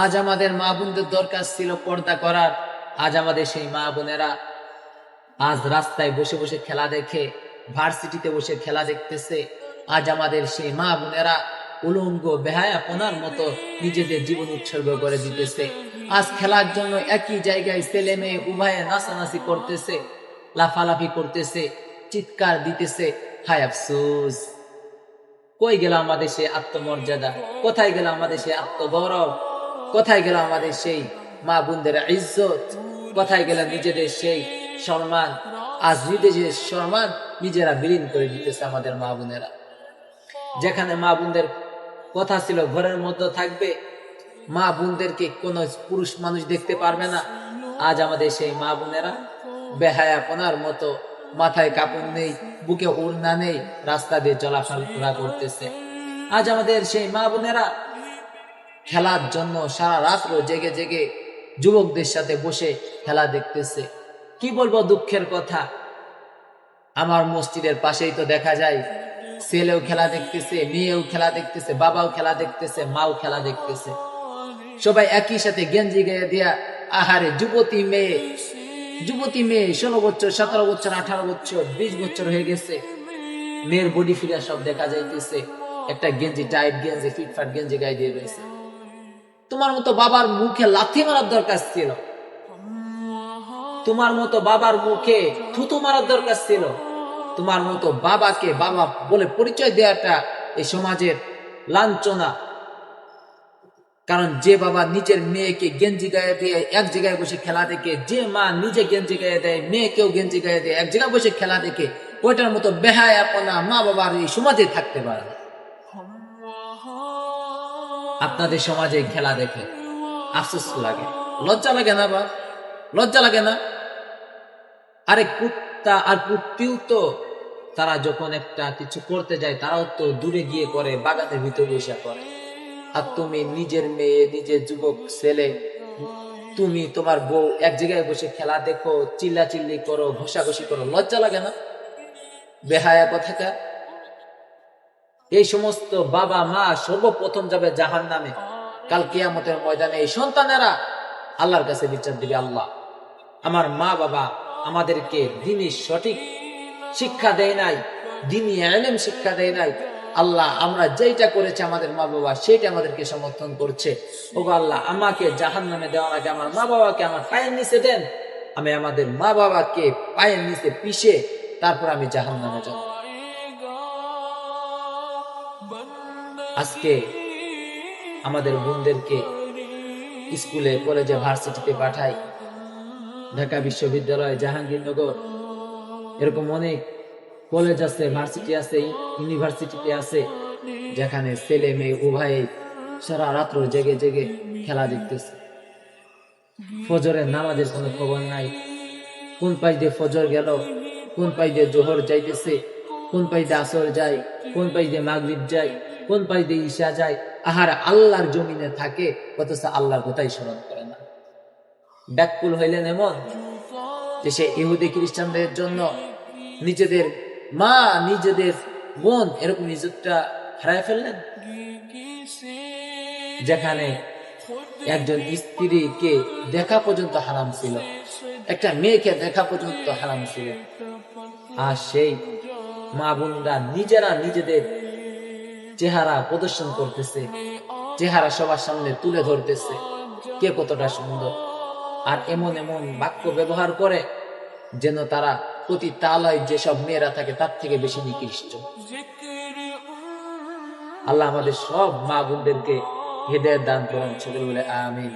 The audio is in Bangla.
আজ আমাদের মা বোনদের দরকার ছিল পর্দা করার। আজ আমাদের সেই মা বোনেরা আজ রাস্তায় বসে বসে খেলা দেখে, ভার্সিটিতে বসে খেলা দেখতেছে। আজ আমাদের সেই মা বোনেরা উলঙ্গ বেহায়াপনার মতো নিজেদের জীবন উৎসর্গ করে দিতেছে। আজ খেলার জন্য একই জায়গায় ছেলে মেয়ে উভয়ে নাচানাচি করতেছে, লাফালাফি করতেছে, চিৎকার দিতেছে। হায় আফসোস, কই গেল আমাদের সেই আত্মমর্যাদা? কোথায় গেল আমাদের সেই আত্মগৌরব? কোথায় গেল আমাদের সেই মা বোনদের ইজ্জত? কোথায় গেল নিজেদের সেই সম্মান? আজ নিজেদের সম্মান নিজেরা বিলীন করে দিতেছে আমাদের মা বোনেরা। যেখানে মা বোনদের কথা ছিল ঘরের মধ্যে থাকবে, মা বোনদেরকে কোনো পুরুষ মানুষ দেখতে পারবে না, আজ আমাদের সেই মা বোনেরা বেহায়াপনার মতো, মাথায় কাপড় নেই, বুকে ওড়না নেই, রাস্তা দিয়ে চলাফেরা করতেছে। আজ আমাদের সেই মা বোনেরা খেলার জন্য সারা রাত্র জেগে জেগে যুবকদের সাথে বসে খেলা দেখতেছে। কি বলবো দুঃখের কথা, আমার মসজিদের পাশেই তো দেখা যায় ছেলেও খেলা দেখতেছে, মেয়েও খেলা দেখতেছে, বাবাও খেলা দেখতেছে, মাও খেলা দেখতেছে। সবাই একই সাথে গেঞ্জি গায়ে দিয়া, আহারে যুবতী মেয়ে 16 বছর, 17 বছর, 18 বছর, 20 বছর হয়ে গেছে, মেয়ের বডি ফিগার সব দেখা যাইতেছে। একটা গেঞ্জি, টাইট গেঞ্জি, ফিটফাট গেঞ্জি গায়ে দিয়ে রয়েছে। তোমার মতো বাবার মুখে লাথি মারার দরকার ছিল, তোমার মতো বাবার মুখে থুতু মারার দরকার ছিল, তোমার মতো বাবাকে বাবা বলে পরিচয় দেওয়াটা এই সমাজের লাঞ্ছনা। কারণ যে বাবা নিজের মেয়েকে গেঞ্জি গায়ে দিয়ে এক জায়গায় বসে খেলা দেখে, যে মা নিজে গেঞ্জি গায়ে দেয়, মেয়েকেও গেঞ্জি গায়ে দেয়, এক জায়গায় বসে খেলা দেখে, ওইটার মতো বেহায়াপনা মা বাবার এই সমাজে থাকতে পারে না। আপনাদের সমাজে খেলা দেখে আফসোস লাগে, লজ্জা লাগে না? বা লজ্জা লাগে না? আরে কুত্তা আর কুত্তিও তো তারা যখন একটা কিছু করতে যায় তারাও তো দূরে গিয়ে করে, বাগানের ভিতরে বসে করে। আর তুমি নিজের মেয়ে, নিজের যুবক ছেলে, তুমি তোমার বউ এক জায়গায় বসে খেলা দেখো, চিল্লাচিল্লি করো, ঘষাঘষি করো, লজ্জা লাগে না? বেহায়া কথাকার। এই সমস্ত বাবা মা সর্বপ্রথম যাবে জাহান্নামে। কাল কিয়ামতের ময়দানে এই সন্তানেরা আল্লাহর কাছে বিচার দিবে, আল্লাহ আমার মা বাবা আমাদেরকে দ্বীনি সঠিক শিক্ষা দেয় নাই, দ্বীনি ইলম শিক্ষা দেয় নাই। আল্লাহ আমরা যেটা করেছে আমাদের মা বাবা সেটা আমাদেরকে সমর্থন করছে। ওগো আল্লাহ, আমাকে জাহান্নামে দেওয়ার আগে আমার মা বাবাকে আমার পায়ের নিচে দেন, আমি আমাদের মা বাবাকে পায়ের নিচে পিষে তারপর আমি জাহান্নামে যাব। আজকে আমাদের বোনদেরকে স্কুলে, কলেজে, ভার্সিটিতে পাঠাই, ঢাকা বিশ্ববিদ্যালয়, জাহাঙ্গীরনগর, এরকম অনেক কলেজ আছে, ভার্সিটি আছে, ইউনিভার্সিটিতে আছে, যেখানে ছেলে মেয়ে উভয়ে সারা রাত্র জেগে জেগে খেলা দেখতেছে। ফজরের নামাজের কোনো খবর নাই। কোন পাশ দিয়ে ফজর গেল, কোন পাশ দিয়ে জোহর যাইতেছে, কোন পাশ দিয়ে আসর যায়, কোন পাশ দিয়ে মাগরিব যায়, কোন পাশ দিয়ে ঈশা যায়। আহার আল্লাহর জমিনে থাকে, অথচ আল্লাহর কথাই স্মরণ করে না। ব্যাকুল হইলেন এমন যে সে ইহুদি খ্রিস্টানদের জন্য নিজেদের মা, নিজেদের বোন, এরকম ইজ্জতটা হারায় ফেললেন। যেখানে একজন স্ত্রীকে দেখা পর্যন্ত হারাম ছিল, একটা মেয়েকে দেখা পর্যন্ত হারাম ছিল, আর সেই মা বোনরা নিজেরা নিজেদের চেহারা প্রদর্শন করতেছে, চেহারা সবার সামনে তুলে ধরতেছে কে কতটা সুন্দর। আর এমন এমন বাক্য ব্যবহার করে যেন তারা প্রতি তালায় যেসব মেয়েরা থাকে তার থেকে বেশি নিকৃষ্ট। আল্লাহ আমাদের সব মা বোনদেরকে হেদায়েত দান করুন, সকলে বলে আমিন।